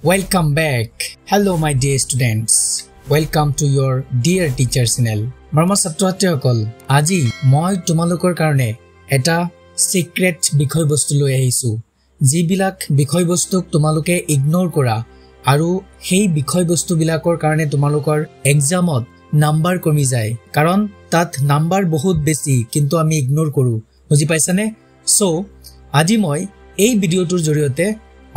Welcome back. Hello my dear students. Welcome to your dear teacher channel. Marma ছাত্ৰসকল আজি মই তোমালোকৰ কাৰণে এটা সিক্ৰেট বিষয়বস্তু লৈ আহিছো যিবিলাক বিষয়বস্তুক তোমালোকে ইগনোৰ কৰা আৰু সেই বিষয়বস্তুবিলাকৰ কাৰণে তোমালোকৰ এক্সামত নাম্বাৰ কমি যায় কাৰণ তাত নাম্বাৰ বহুত বেছি কিন্তু আমি ইগনোৰ কৰো বুজি পাইছানে সো আজি মই এই ভিডিওটোৰ জৰিয়তে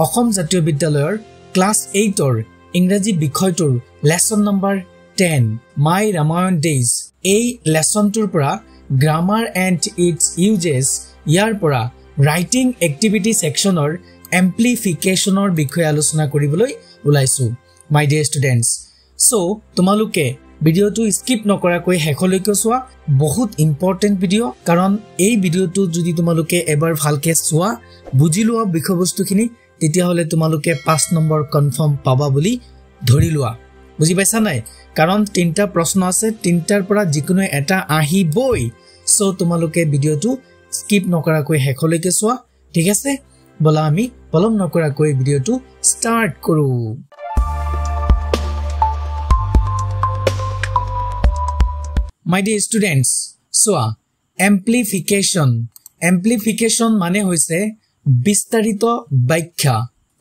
অসম জাতীয় বিদ্যালয়ৰ ক্লাস 8 or ইংৰাজী বিষয়টোৰ লেসন নাম্বাৰ 10 মাই ৰামায়ণ ডেজ এই লেসনটোৰ পৰা গ্ৰামাৰ এণ্ড ইটস ইউজেস ইয়াৰ পৰা ৰাইটিং এক্টিভিটি সেকশনৰ এমপ্লিফিকেশনৰ বিষয়ে আলোচনা কৰিবলৈ ওলাইছো মাই ডিয়াৰ ষ্টুডেন্টস সো তোমালোকে ভিডিওটো স্কিপ নকৰাকৈ শেষলৈকে চোৱা বহুত ইম্পৰ্টেন্ট ভিডিও কাৰণ এই ভিডিওটো যদি তোমালোকে এবাৰ ভালকে চোৱা বুজি লোৱা বিষয়বস্তুখিনি তেতিয়া হলে তোমালোকে 5 নম্বৰ কনফাৰ্ম পাবা বুলি ধৰি লোৱা বুজি পাইছা নাই কাৰণ তিনটা প্ৰশ্ন আছে তিনটাৰ পৰা যিকোনো এটা আহিবই সো তোমালোকে ভিডিওটো স্কিপ নকৰাকৈ শেষলৈকে চোৱা ঠিক আছে বলা আমি পলম নকৰাকৈ ভিডিওটো স্টাৰ্ট কৰো My dear students, soa amplification মানে হৈছে বিস্তাৰিত ব্যাখ্যা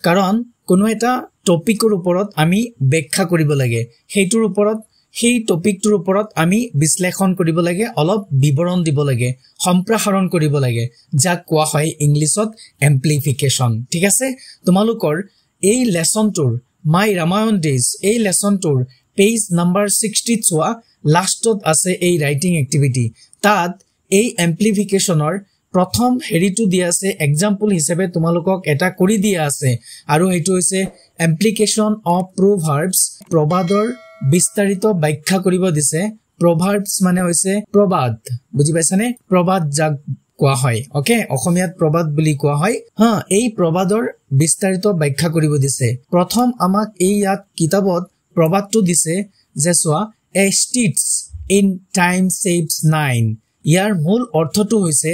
কাৰণ কোনো এটা টপিকৰ ওপৰত আমি ব্যাখ্যা কৰিব লাগে সেইটোৰ ওপৰত সেই টপিকটোৰ ওপৰত আমি বিশ্লেষণ কৰিব লাগে অলপ বিৱৰণ দিব লাগে সম্প্ৰসাৰণ কৰিব লাগে যাক কোৱা হয় ইংলিছত এমপ্লিফিকেশন ঠিক আছে তোমালোকৰ এই লেসনটোৰ মাই ৰামায়ণ ডেজ এই লেসনটোৰ পেজ নাম্বাৰ 60 চোৱা লাষ্টত আছে এই ৰাইটিং এক্টিভিটি তাত এই এমপ্লিফিকেশনৰ প্ৰথম হেৰিটো দিয়া আছে এক্সাম্পল হিচাপে তোমালোকক এটা কৰি দিয়া আছে আৰু এইটো হৈছে এমপ্লিকেশন অফ প্ৰভাৰ্বস প্ৰবাদৰ বিস্তাৰিত ব্যাখ্যা কৰিব দিছে প্ৰভাৰ্বস মানে হৈছে প্ৰবাদ বুজি পাইছানে প্ৰবাদ যাক কোৱা হয় ওকে অসমীয়াত প্ৰবাদ বুলি কোৱা হয় এই প্ৰবাদৰ বিস্তাৰিত ব্যাখ্যা কৰিব দিছে প্ৰথম আমাক এই ইয়াত কিতাপত প্ৰবাদটো দিছে যে সোৱা A stitch in time saves 9 ইয়াৰ মূল অৰ্থটো হৈছে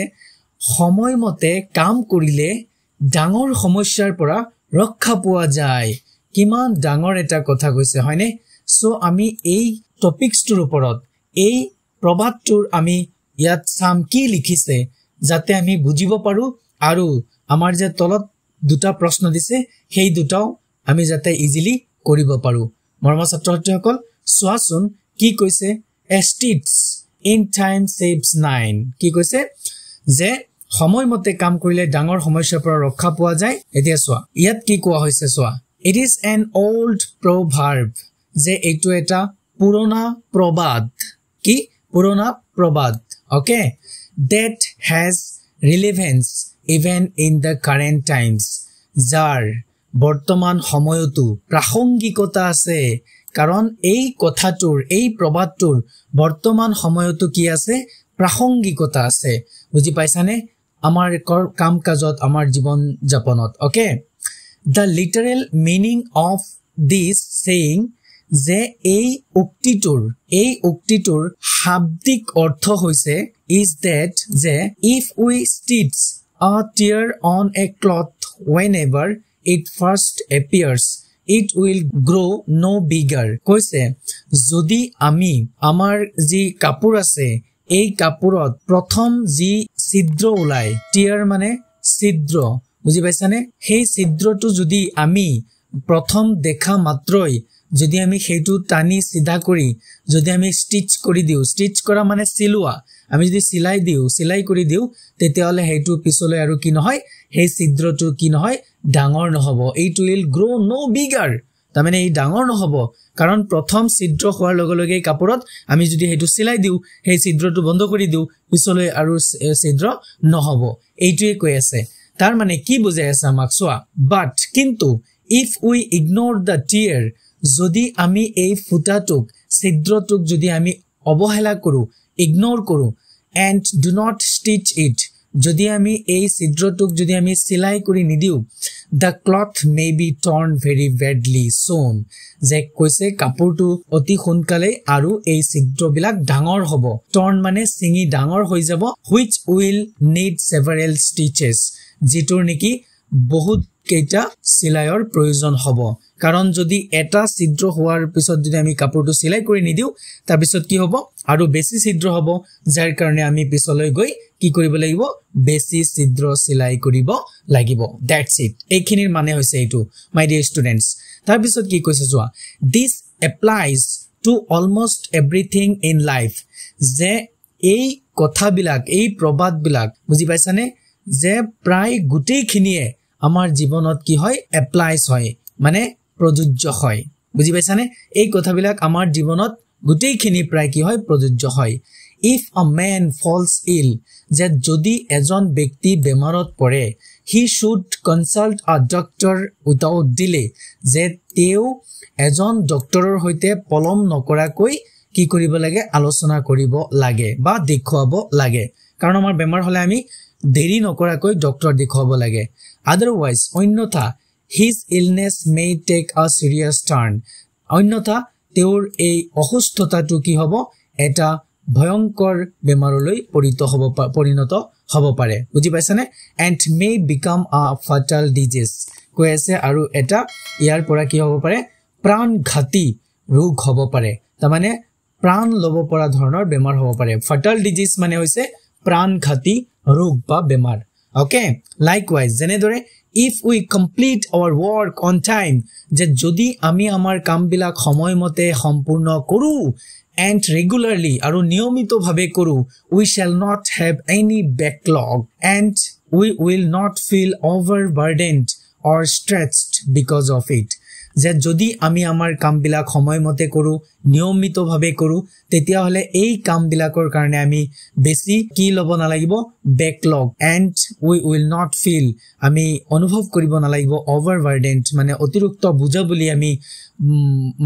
সময়মতে কাম কৰিলে ডাঙৰ সমস্যাৰ পৰা ৰক্ষা পোৱা যায় কিমান ডাঙৰ এটা কথা কৈছে হয়নে সো আমি এই টপিকছটোৰ ওপৰত এই প্ৰবাদটোৰ আমি ইয়াত সাম কি লিখিছে যাতে আমি বুজিব পাৰো আৰু আমাৰ যে তলত দুটা প্ৰশ্ন দিছে সেই দুটাও আমি যাতে ইজিলি কৰিব পাৰো মৰম ছাত্ৰসকল সোৱাচোন কি কৈছে a stitch in time saves 9 কি কৈছে যে সময়মতে কাম কৰিলে ডাঙৰ সমস্যাৰ পৰা ৰক্ষা পোৱা যায় এতিয়া সোৱা ইয়াত কি কোৱা হৈছে সোৱা it is an old proverb যে এইটো এটা পুৰণা প্ৰবাদ কি পুৰণা প্ৰবাদ okay that has relevance even in the current times যাৰ বৰ্তমান সময়তো প্ৰাসংগিকতা আছে কাৰণ এই কথাটোৰ এই প্ৰবাদটোৰ বৰ্তমান সময়তো কি আছে প্ৰাসংগিকতা আছে বুজি পাইছানে আমাৰ কাম কাজত আমাৰ জীৱন যাপনত okay the literal meaning of this saying যে এই উক্তিটোৰ শাব্দিক অৰ্থ হৈছে is that যে if we stitch a tear on a cloth whenever it first appears it will grow no bigger কৈছে যদি আমি আমাৰ যি কাপোৰ আছে এই কাপোৰত প্ৰথম যি ছিদ্ৰ ওলাই টিয়াৰ মানে ছিদ্ৰ বুজি পাইছানে সেই ছিদ্ৰটো যদি আমি প্ৰথম দেখা মাত্ৰই যদি আমি সেইটো টানি সিধা কৰি যদি আমি স্টিচ কৰি দিও স্টিচ কৰা মানে সিলোৱা আমি যদি সিলাই কৰি দিও তেতিয়ালে হেইটো পিছলৈ আৰু কি নহয় সেই ছিদ্ৰটো কি নহয় ডাঙৰ নহব it will grow no bigger তাৰমানে এই ডাঙৰ নহব কাৰণ প্ৰথম ছিদ্ৰ হোৱাৰ লগে লগে কাপোৰত আমি যদি হেইটো সিলাই দিও সেই ছিদ্ৰটো বন্ধ কৰি দিও পিছলৈ আৰু ছিদ্ৰ নহব এইটোৱে কৈ আছে তাৰ মানে কি বুজাই আছে আমাক সোৱা বাট কিন্তু if we ignore the tear যদি আমি এই ফুটাটোক ছিদ্ৰটোক যদি আমি অবহেলা কৰো ইগনোৰ কৰো and do not stitch it যদি আমি এই ছিদ্ৰটোক যদি আমি সিলাই কৰি নিদিও the cloth may be torn very badly soon যে কৈছে কাপোৰটো অতি সোনকালে আৰু এই ছিদ্ৰবিলাক ডাঙৰ হ'ব torn মানে সিঙি ডাঙৰ হৈ যাব which will need several stitches যিটোৰ নেকি বহুত কেইটা সিলাইৰ প্ৰয়োজন হ'ব কাৰণ যদি এটা ছিদ্ৰ হোৱাৰ পিছত যদি আমি কাপোৰটো সিলাই কৰি নিদিও তাৰ পিছত কি হ'ব আৰু বেছি ছিদ্ৰ হ'ব যাৰ কাৰণে আমি পিছলৈ গৈ কি কৰিব লাগিব বেছি ছিদ্ৰ সিলাই কৰিব লাগিব দ্যাটস ইট এইখিনিৰ মানে হৈছে এইটো মাই ডিয়াৰ ষ্টুডেন্টস তাৰ পিছত কি কৈছে চোৱা this applies to almost everything in life যে এই কথাবিলাক এই প্ৰবাদবিলাক বুজি পাইছানে যে প্ৰায় গোটেইখিনিয়ে আমাৰ জীৱনত কি হয় এপ্লাইজ হয় মানে প্ৰযোজ্য হয় বুজি পাইছানে এই কথাবিলাক আমাৰ জীৱনত গোটেইখিনি প্ৰায় কি হয় প্ৰযোজ্য হয় if a man falls ill যে যদি এজন ব্যক্তি বেমাৰত পৰে he should consult a doctor without delay যে তেও এজন ডক্টৰৰ হৈতে পলম নকৰাকৈ কি কৰিব লাগে আলোচনা কৰিব লাগে বা দেখুৱাব লাগে কাৰণ আমাৰ বেমাৰ হলে আমি দেৰি নকৰাকৈ ডক্টৰ দেখুৱাব লাগে otherwise অন্যথা his illness may take a serious turn অন্যথা তেওঁৰ এই অসুস্থতাটো কি হ'ব এটা ভয়ংকৰ বেমাৰলৈ পৰিণত হ'ব পাৰে বুজি পাইছানে and may become a fatal disease কৈ আছে আৰু এটা ইয়াৰ পৰা কি হ'ব পাৰে প্ৰাণঘাতী ৰোগ হ'ব পাৰে তাৰ মানে প্ৰাণ লব পৰা ধৰণৰ বেমাৰ হ'ব পাৰে fatal disease মানে হৈছে প্ৰাণঘাতী ৰোগ বা বেমাৰ ওকে লাইকৱাইজ যেনেদৰে if we complete our work on time যে যদি আমি আমাৰ কামবিলাক সময়মতে সম্পূৰ্ণ কৰো and regularly aru niyomito bhabe koru we shall not have any backlog and we will not feel overburdened or stressed because of it যে যদি আমি আমাৰ কামবিলাক সময়মতে কৰো নিয়মিত ভাবে কৰো তেতিয়া হলে এই কামবিলাকৰ কাৰণে আমি বেছি কি লব না লাগিব backlog and we will not feel আমি অনুভৱ কৰিব না লাগিব overburdened মানে অতিৰিক্ত বুজা বুলি আমি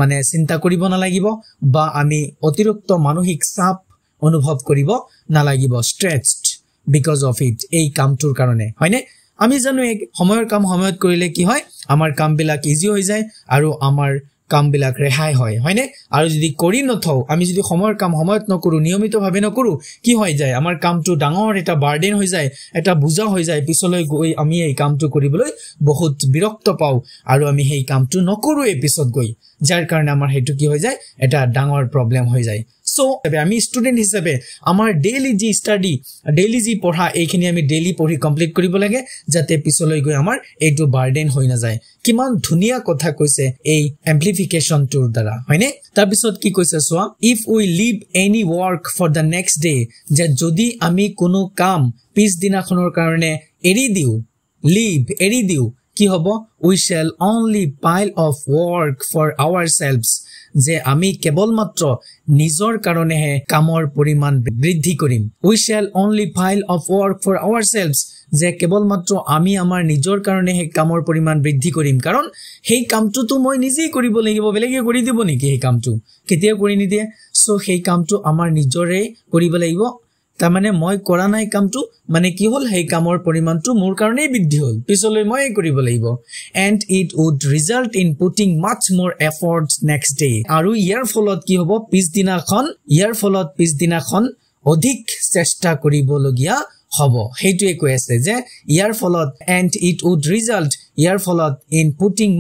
মানে চিন্তা কৰিব না লাগিব বা আমি অতিৰিক্ত মানসিক চাপ অনুভৱ কৰিব না লাগিব stressed because of it এই কামটোৰ কাৰণে হয়নে আমি জানো এক সময়ৰ কাম সময়ত কৰিলে কি হয় আমাৰ কামবিলাক ইজি হৈ যায় আৰু আমাৰ কামবিলাক ৰেহাই হয় হয়নে আৰু যদি কৰি নথও আমি যদি সময়ৰ কাম সময়ত নকৰো নিয়মিতভাৱে নকৰো কি হৈ যায় আমাৰ কামটো ডাঙৰ এটা বাৰ্ডেন হৈ যায় এটা বুজা হৈ যায় পিছলৈ গৈ আমি এই কামটো কৰিবলৈ বহুত বিৰক্ত পাও আৰু আমি সেই কামটো নকৰো এই পিছত গৈ যাৰ কাৰণে আমাৰ হেতু কি হৈ যায় এটা ডাঙৰ প্ৰবলেম হৈ যায় সো আমি স্টুডেন্ট হিচাপে আমাৰ daily G study daily G পঢ়া এইখিনি আমি ডেইলি পঢ়ি কমপ্লিট কৰিব লাগে যাতে পিছলৈ গৈ আমাৰ এইটো বাৰ্ডেন হৈ না যায় কিমান ধুনিয়া কথা কৈছে এই এম্প্লিফিকেশন টুৰ দ্বাৰা হয়নে তাৰ পিছত কি কৈছে সোৱা if we leave any work for the next day যে যদি আমি কোনো কাম পিছ দিনাখনৰ কাৰণে এৰি দিও কি হ'ব we shall only pile of work for ourselves যে আমি কেৱল মাত্ৰ নিজৰ কাৰণেহে কামৰ পৰিমাণ বৃদ্ধি কৰিম we shall only pile of work for ourselves যে কেৱল মাত্ৰ আমি আমাৰ নিজৰ কাৰণেহে কামৰ পৰিমাণ বৃদ্ধি কৰিম কাৰণ সেই কামটো মই নিজেই কৰিব লাগিব বেলেগে কৰি দিব নেকি এই কামটো কেতিয়া কৰি নিদিয়ে সো সেই কামটো আমাৰ নিজৰে কৰিব লাগিব তাৰমানে মই কৰা নাই কামটো মানে কি হল সেই কামৰ পৰিমাণটো মোৰ কাৰণেই বৃদ্ধি হল পিছলৈ মই কৰিব লাগিব and it would result in putting much more effort next day আৰু ইয়াৰ ফলত কি হ'ব পিছদিনাখন অধিক চেষ্টা কৰিবলগীয়া হ'ব হেইটোৱে কৈ আছে যে ইয়াৰ ফলত and it would result ইয়াৰ ফলত in putting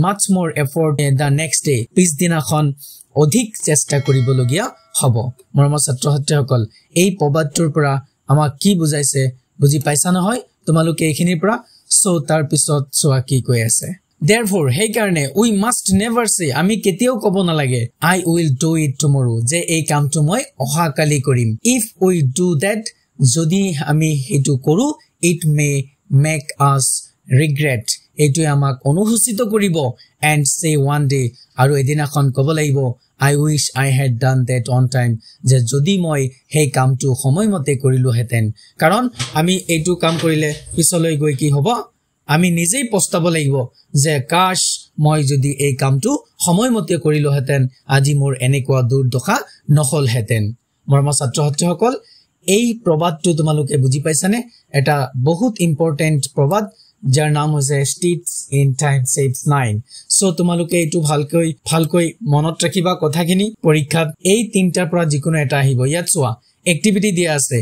much more effort the next day পিছদিনাখন অধিক চেষ্টা কৰিবলগীয়া হ'ব মৰমৰ ছাত্ৰ-ছাত্ৰীসকল এই প্ৰবাদটোৰ পৰা আমাক কি বুজাইছে বুজি পাইছা নহয় তোমালোকে এইখিনিৰ পৰা সো তাৰ পিছত সোৱা কি কৈ আছে therefore hey karne we must never say ami ketiyao kobo na lage I will do it tomorrow je ei kamtu moi oha kali korim if we do that jodi ami etu koru it may make us regret etu amak onuhusito koribo and say one day aru edinakhon kobo laibo I wish I had done that on time je jodi moi hey kamtu homoy mote korilu heten karon ami etu kam korile pisoloi goi ki hobo আমি নিজেই পস্তাব লাগিব যে কাশ মই যদি এই কামটো সময়মতে কৰিলো হেতেন আজি মোৰ এনেকুৱা দুৰ্দশা নহল হেতেন মৰমৰ ছাত্ৰ-ছাত্ৰীসকল এই প্ৰবাদটো তোমালোকে বুজি পাইছানে এটা বহুত ইম্পৰ্টেন্ট প্ৰবাদ যাৰ নাম হৈছে ষ্টিটছ ইন টাইম সেভস 9 সো তোমালোকে এইটো ভালকৈ মনত ৰাখিবা কথাখিনি পৰীক্ষাত এই তিনটাৰ পৰা যিকোনো এটা আহিব ইয়াত চোৱা এক্টিভিটি দিয়া আছে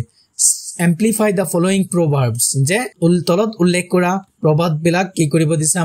amplify the following proverbs যে তলত উল্লেখ কৰা প্ৰবাদবিলাক কি কৰিব দিছে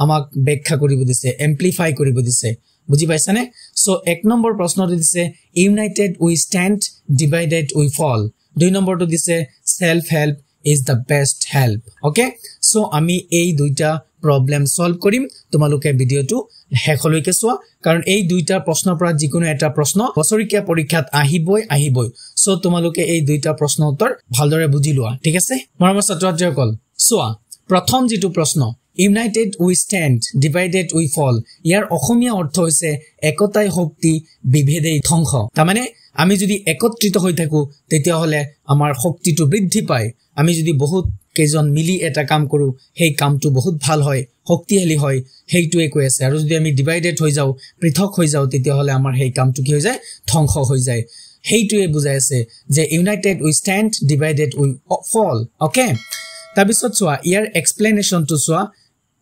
আমাক ব্যাখ্যা কৰিব দিছে amplify কৰিব দিছে বুজি পাইছানে সো এক নম্বৰ প্ৰশ্নটো দিছে united we stand divided we fall দুই নম্বৰটো দিছে self help is the best help okay so আমি এই দুইটা problem solve কৰিম তোমালোকে ভিডিওটো হেকলৈকে চোৱা কাৰণ এই দুইটা প্ৰশ্নৰ পৰা যিকোনো এটা প্ৰশ্ন বছৰিকীয়া পৰীক্ষাত আহিবই সো তোমালোকে এই দুইটা প্ৰশ্ন উত্তৰ ভালদৰে বুজি লোৱা ঠিক আছে মৰমৰ ছাত্ৰছাত্ৰীসকল চোৱা প্ৰথম যেটো প্ৰশ্ন united we stand divided we fall ইয়াৰ অসমীয়া অৰ্থ হৈছে একতাই শক্তি বিভেদেই ধ্বংস তাৰমানে আমি যদি একত্ৰিত হৈ থাকো তেতিয়া হলে আমাৰ শক্তিটো বৃদ্ধি পায় আমি যদি বহুত কেজন মিলি এটা কাম কৰো সেই কামটো বহুত ভাল হয় শক্তিশালী হয় হেইটোৱে কৈ আছে আৰু যদি আমি ডিভাইডেড হৈ যাও পৃথক হৈ যাও তেতিয়া হলে আমাৰ সেই কামটো কি হৈ যায় ধ্বংস হৈ যায় হেইটোৱে বুজাই আছে যে United we stand divided we fall okay তাৰপিছত চোৱা ইয়াৰ এক্সপ্লেনেশ্যনটো চোৱা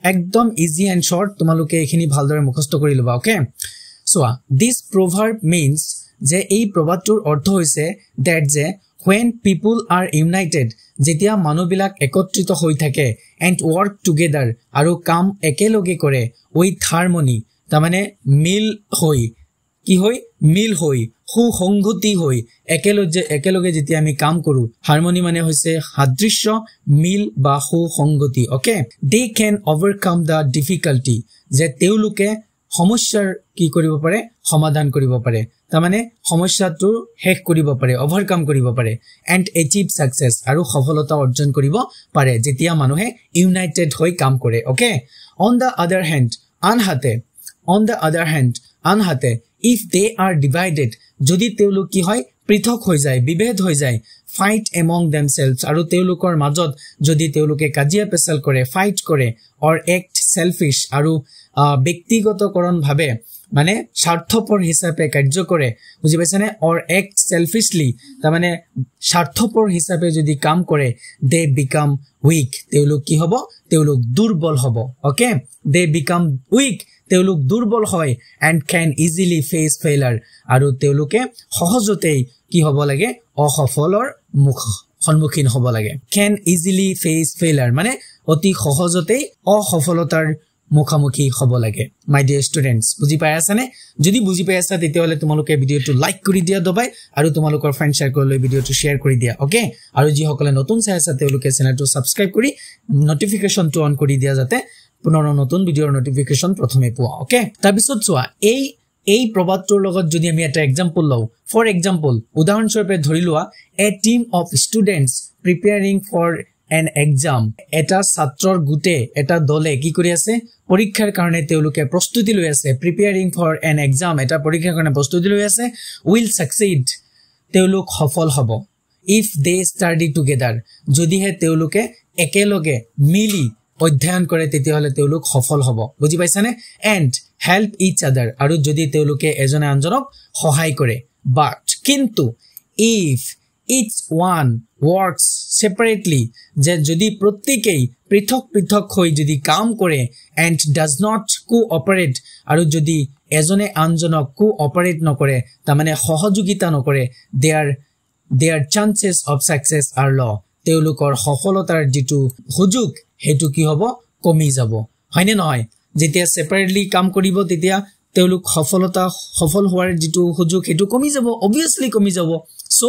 একদম ইজি এণ্ড শৰ্ট তোমালোকে এখিনি ভালদৰে মুখস্থ কৰি লবা ওকে চোৱা দিস proverb means যে এই প্ৰবাদটোৰ অৰ্থ হৈছে that যে when people are united যেতিয়া মানুহবিলাক একত্ৰিত হৈ থাকে and work together আৰু কাম একেলগে কৰে with harmony তাৰমানে মিল হৈ কি হৈ মিল হৈ সুসংগতি হৈ একেলগে যেতিয়া আমি কাম কৰো হাৰমনি মানে হৈছে সাদৃশ্য মিল বা সুসংগতি okay they can overcome the difficulty যে তেওঁলোকে সমস্যাৰ কি কৰিব পাৰে সমাধান কৰিব পাৰে তাৰমানে সমস্যাটো শেষ কৰিব পাৰে ওভাৰকাম কৰিব পাৰে and achieve success আৰু সফলতা অৰ্জন কৰিব পাৰে যেতিয়া মানুহে ইউনাইটেড হৈ কাম কৰে okay on the other hand আনহাতে if they are divided যদি তেওঁলোক কি হয় পৃথক হৈ যায় বিভেদ হৈ যায় fight among themselves আৰু তেওঁলোকৰ মাজত যদি তেওঁলোকে কাজিয়া পেচাল কৰে ফাইট কৰে or act selfish আৰু ব্যক্তিগতকৰণ ভাবে মানে স্বাৰ্থপৰ হিচাপে কাৰ্য কৰে বুজি পাইছানে or act selfishly তাৰমানে স্বাৰ্থপৰ হিচাপে যদি কাম কৰে they become weak তেওঁলোক কি হ'ব তেওঁলোক দুৰ্বল হ'ব ওকে they become weak তেওঁলোক দুৰ্বল হয় and can easily face failure আৰু তেওঁলোকে সহজতেই কি হ'ব লাগে অসফলৰ সন্মুখীন হ'ব লাগে can easily face failure মানে অতি সহজতেই অসফলতাৰ মুখামুখি হ'ব লাগে মাই ডিয়াৰ ষ্টুডেন্টস বুজি পাই আছানে যদি বুজি পাই আছা তেতিয়াহলে তোমালোকে ভিডিওটো লাইক কৰি দিয়া দবাই আৰু তোমালোকৰ ফ্ৰেণ্ড সাৰ্কেললৈ ভিডিওটো শেয়াৰ কৰি দিয়া ওকে আৰু যি সকলে নতুন চাই আছে তেওঁলোকে চেনেলটো সাবস্ক্ৰাইব কৰি নটিফিকেশনটো অন কৰি দিয়া যাতে পুনৰ নতুন ভিডিওৰ নটিফিকেশন প্ৰথমে পোৱা ওকে তাৰপিছত চোৱা এই প্ৰবাদটোৰ লগত যদি আমি এটা এক্সাম্পল লও ফৰ এক্সাম্পল উদাহৰণস্বৰূপে ধৰি লোৱা a team of students preparing for an exam এটা ছাত্ৰৰ গুটে এটা দলে কি কৰি আছে পৰীক্ষাৰ কাৰণে তেওঁলোকে প্ৰস্তুতি লৈ আছে preparing for an exam এটা পৰীক্ষাৰ কাৰণে প্ৰস্তুতি লৈ আছে will succeed তেওঁলোক সফল হ'ব if they study together যদিহে তেওঁলোকে একেলগে মিলি অধ্যয়ন কৰে তেতিয়াহলে তেওঁলোক সফল হ'ব বুজি পাইছানে and help each other আৰু যদি তেওঁলোকে এজনে আনজনক সহায় কৰে but কিন্তু if each one works separately যে যদি প্ৰত্যেকই পৃথক হৈ যদি কাম কৰে and does not cooperate আৰু যদি এজনে আনজনক cooperate নকৰে তাৰমানে সহযোগিতা নকৰে their chances of success are low তেওঁলোকৰ সফলতাৰ যেটো সুযোগ হেতু কি হ'ব কমি যাব হয়নে নহয় যেতিয়া সেপাৰেটলি কাম কৰিব তেতিয়া তেওঁলোক সফল হোৱাৰ যেটো সুযোগ হেতু কমি যাব obviously কমি যাব so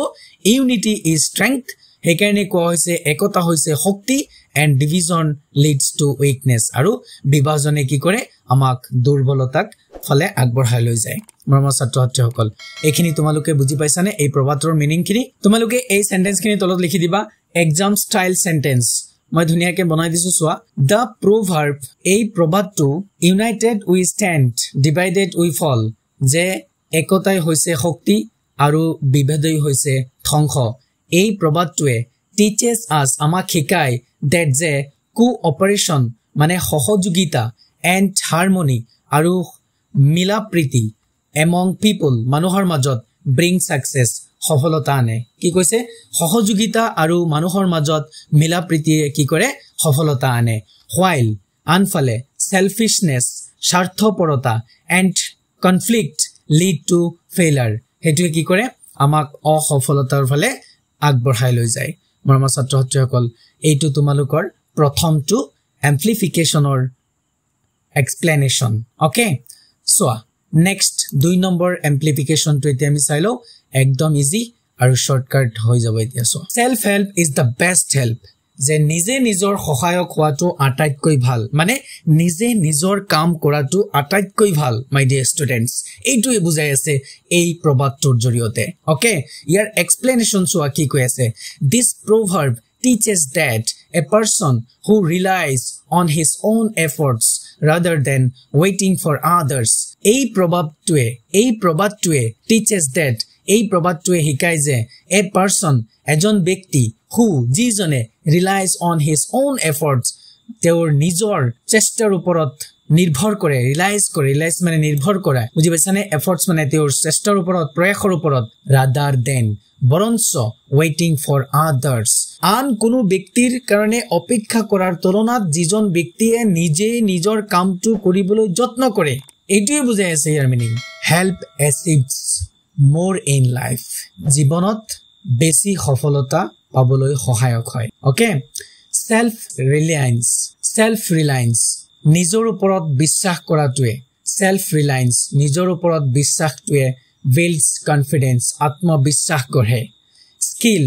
unity is strength হেকাৰণে কোৱা হৈছে একতা হৈছে শক্তি and division leads to weakness আৰু বিভাজনে কি কৰে আমাক দুৰ্বলতাক ফলে আগবঢ়াই লৈ যায় মৰমৰ ছাত্ৰছাত্ৰীসকল এখিনি তোমালোকে বুজি পাইছানে এই প্ৰবাদৰ মিনিংখিনি তোমালোকে এই সেন্টেন্সখিনি তলত লিখি দিবা এক্সাম ষ্টাইল সেন্টেন্স মই ধুনিয়াকে বনাই দিছো চোৱা the proverb এই প্ৰবাদটো united we stand divided we fall যে একতাই হৈছে শক্তি আৰু বিভেদই হৈছে ধ্বংস এই প্ৰবাদটোৱে teaches us আমাক শিকায় that যে cooperation মানে সহযোগিতা and harmony আৰু মিলাপ্ৰীতি among people মানুহৰ মাজত bring success সফলতা আনে কি কৈছে সহযোগিতা আৰু মানুহৰ মাজত মিলাপ্ৰীতিয়ে কি কৰে সফলতা আনে while আনফালে selfishness স্বাৰ্থপৰতা and conflict lead to failure হেতু কি কৰে আমাক অসফলতাৰ ফালে আগবঢ়াই লৈ যায় মৰমৰ ছাত্ৰ ছাত্ৰীসকল এইটো তোমালোকৰ প্ৰথমটো এম্প্লিফিকেশনৰ explanation okay so next 2 number amplification to এতিয়া আমি চাইলো একদম ইজি আৰু শর্টকাট হৈ যাব এতিয়া so self help is the best help যে নিজে নিজৰ সহায়ক হোৱাটো আটাইতকৈ ভাল মানে নিজে নিজৰ কাম কৰাটো আটাইতকৈ ভাল my dear students এইটোৱে বুজাই আছে এই প্ৰবাদটোৰ জৰিয়তে okay ইয়াৰ explanation চোৱা কি কৈ আছে this proverb teaches that a person who relies on his own efforts rather than waiting for others ei probabtue teaches that ei probabtue hikai je a person ejon byakti who jijone relies on his own efforts teor nijor chestar uporot নির্ভর করে realise মানে নির্ভর করা বুঝি পাইছানে efforts মানে তেৰ চেষ্টাৰ ওপৰত প্ৰয়াসৰ ওপৰত rather than বৰঞ্চ waiting for others আন কোনো ব্যক্তিৰ কাৰণে অপেক্ষা কৰাৰ তুলনাত যিজন ব্যক্তিয়ে নিজে নিজৰ কামটো কৰিবলৈ যত্ন কৰে এইটোৱে বুজাই আছে ইয়াৰ meaning help achieves more in life জীৱনত বেছি সফলতা পাবলৈ সহায়ক হয় ওকে self reliance নিজৰ ওপৰত বিশ্বাস কৰাটোৱে self reliance নিজৰ ওপৰত বিশ্বাসটোৱে builds confidence আত্মবিশ্বাস গঢ়ে skill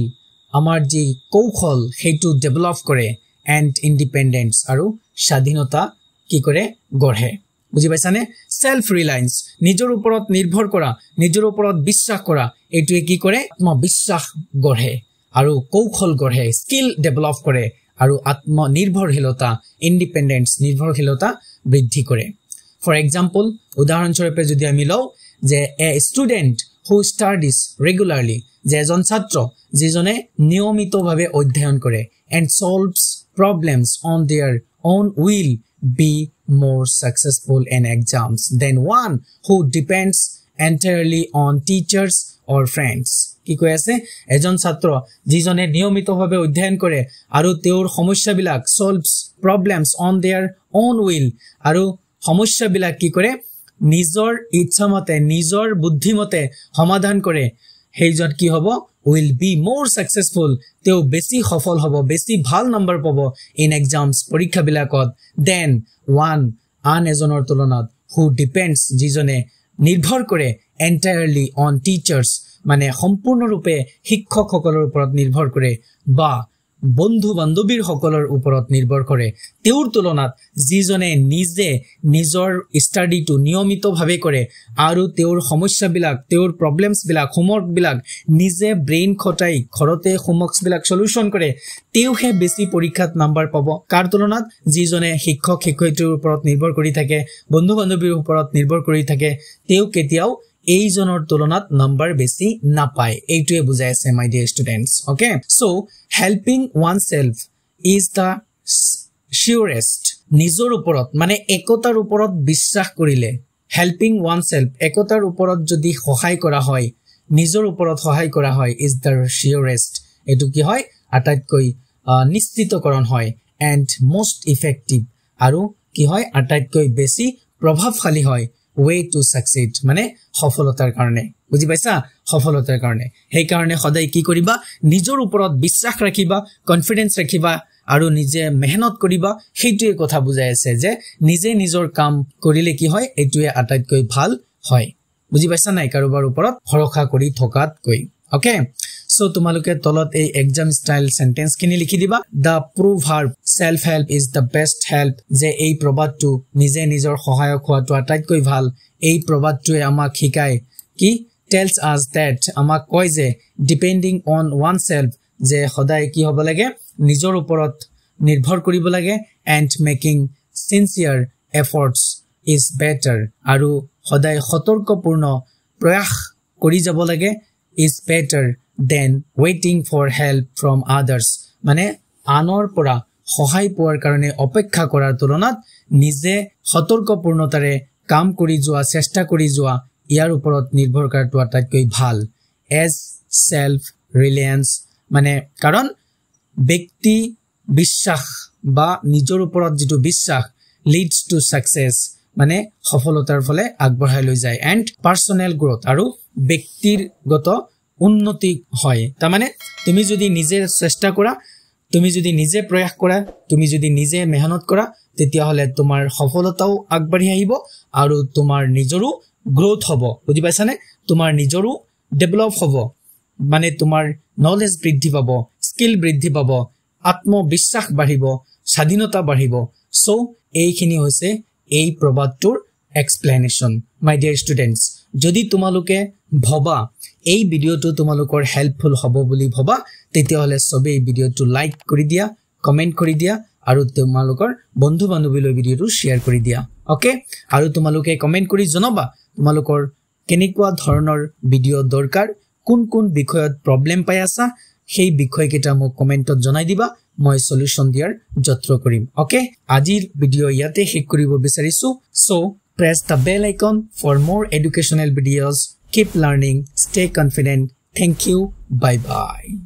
আমাৰ যি কৌশল হেতু ডেভেলপ কৰে and independence আৰু স্বাধীনতা কি কৰে গঢ়ে বুজি পাইছানে self reliance নিজৰ ওপৰত নিৰ্ভৰ কৰা নিজৰ ওপৰত বিশ্বাস কৰা এটোৱে কি কৰে আত্মবিশ্বাস গঢ়ে আৰু কৌশল গঢ়ে skill ডেভেলপ কৰে আৰু আত্মনিৰ্ভৰশীলতা ইন্ডিপেন্ডেন্স নিৰ্ভৰশীলতা বৃদ্ধি কৰে ফৰ এক্সাম্পল উদাহৰণস্বৰূপে যদি আমি লও যে এ ষ্টুডেন্ট হু ষ্টাডিজ ৰেগুলাৰলি যে এজন ছাত্ৰ যিজনে নিয়মিতভাৱে অধ্যয়ন কৰে and solves problems on their own will be more successful in exams than one who depends entirely on teachers or friends কি কৈ আছে এজন ছাত্ৰ যিজনে নিয়মিতভাৱে অধ্যয়ন কৰে আৰু তেওঁৰ সমস্যাবিলাক solves problems on their own will আৰু সমস্যাবিলাক কি কৰে নিজৰ ইচ্ছামতে নিজৰ বুদ্ধিমতে সমাধান কৰে হেইজন কি হ'ব will be more successful তেও বেছি সফল হ'ব বেছি ভাল নম্বৰ পাব in exams পৰীক্ষাবিলাকত than one আন এজনৰ তুলনাত who depends যিজনে নিৰ্ভৰ কৰে entirely on teachers মানে সম্পূৰ্ণৰূপে শিক্ষকসকলৰ ওপৰত নিৰ্ভৰ কৰে বা বন্ধু বান্ধৱীৰ সকলৰ ওপৰত নিৰ্ভৰ কৰে তেওঁৰ তুলনাত যিজনে নিজে নিজৰ ষ্টাডিটো নিয়মিতভাৱে কৰে আৰু তেওঁৰ সমস্যাবিলাক তেওঁৰ প্ৰবলেমছ বিলাক হোমৱৰ্ক বিলাক নিজে ব্ৰেইন খটাই ঘৰতে হোমৱৰ্কছ বিলাক সলিউশন কৰে তেওঁহে বেছি পৰীক্ষাত নম্বৰ পাব কাৰ তুলনাত যিজনে শিক্ষক শিক্ষয়িত্ৰীৰ ওপৰত নিৰ্ভৰ কৰি থাকে বন্ধু বান্ধৱীৰ ওপৰত নিৰ্ভৰ কৰি থাকে তেওঁ কেতিয়াও এইজনৰ তুলনাত নম্বৰ বেছি নাপায় এইটোৱে বুজাই আছে মাই dear students okay so helping oneself is the surest নিজৰ ওপৰত মানে একতাৰ ওপৰত বিশ্বাস কৰিলে হেল্পিং ওয়ানসেলফ একতাৰ ওপৰত যদি সহায় কৰা হয় নিজৰ ওপৰত সহায় কৰা হয় ইজ দা surest এটো কি হয় আটাইতকৈ নিশ্চিতকৰণ হয় and most effective আৰু কি হয় আটাইতকৈ বেছি প্ৰভাৱশালী হয় way to succeed মানে সফলতাৰ কাৰণে বুজি পাইছা সফলতাৰ কাৰণে সেই কাৰণে সদায় কি কৰিবা নিজৰ ওপৰত বিশ্বাস ৰাখিবা কনফিডেন্স ৰাখিবা আৰু নিজে মেহনত কৰিবা সেইটোৱে কথা বুজাই আছে যে নিজে নিজৰ কাম কৰিলে কি হয় এটোৱে আটাইতকৈ ভাল হয় বুজি পাইছা নাই কাৰোবাৰ ওপৰত ভৰসা কৰি থকাত কৈ ওকে সো তোমালোকে তলত এই এক্সাম স্টাইল সেন্টেন্স কিনি লিখি দিবা দা proverb self help is the best help যে এই প্ৰবাদটো নিজে নিজৰ সহায়ক হোৱাটো আটাইতকৈ ভাল এই প্ৰবাদটোৱে আমাক শিকায় কি tells us that আমাক কয় যে depending on oneself যে সদায় কি হ'ব লাগে নিজৰ ওপৰত নিৰ্ভৰ কৰিব লাগে and making sincere efforts is better আৰু সদায় সতৰ্কপূৰ্ণ প্ৰয়াস কৰি যাব লাগে is better than waiting for help from others মানে আনৰ পৰা সহায় পোৱাৰ কাৰণে অপেক্ষা কৰাৰ তুলনাত নিজে সতৰ্কপূৰ্ণতাৰে কাম কৰি যোৱা চেষ্টা কৰি যোৱা ইয়াৰ ওপৰত নিৰ্ভৰ কৰাটো আটাইতকৈ ভাল as self reliance মানে কাৰণ ব্যক্তি বিশ্বাস বা নিজৰ ওপৰত যেটো বিশ্বাস leads to success মানে সফলতাৰ ফলে আগবঢ়াই লৈ যায় and personal growth আৰু ব্যক্তিগত উন্নতি হয় তাৰ মানে তুমি যদি নিজে চেষ্টা কৰা তুমি যদি নিজে প্ৰয়াস কৰা তুমি যদি নিজে মেহনত কৰা তেতিয়া হলে তোমাৰ সফলতাও আগবাঢ়ি আহিব আৰু তোমাৰ নিজৰো গ্ৰোথ হ'ব বুজি পাইছানে তোমাৰ নিজৰো ডেভেলপ হ'ব মানে তোমাৰ নলেজ বৃদ্ধি পাব স্কিল বৃদ্ধি পাব আত্মবিশ্বাস বাঢ়িব স্বাধীনতা বাঢ়িব সো এইখিনি হৈছে এই প্ৰবাদটোৰ এক্সপ্লেনেশ্যন মাই ডিয়াৰ ষ্টুডেন্টস যদি তোমালোকে ভবা এই ভিডিওটো তোমালোকৰ হেল্পফুল হ'ব বুলি ভবা তেতিয়া হলে সবে এই ভিডিওটো লাইক কৰি দিয়া কমেন্ট কৰি দিয়া আৰু তোমালোকৰ বন্ধু বান্ধৱীলৈ ভিডিওটো শেয়াৰ কৰি দিয়া ওকে আৰু তোমালোকে কমেন্ট কৰি জনাবা তোমালোকৰ কেনেকুৱা ধৰণৰ ভিডিও দৰকাৰ কোন কোন বিষয়ত প্ৰবলেম পাই আছা সেই বিষয়কেইটা মোক কমেন্টত জনাই দিবা মই সলিউশন দিয়াৰ যত্ন কৰিম ওকে আজিৰ ভিডিও ইয়াতে শেষ কৰিব বিচাৰিছো so press the bell icon for more educational videos keep learning stay confident thank you bye bye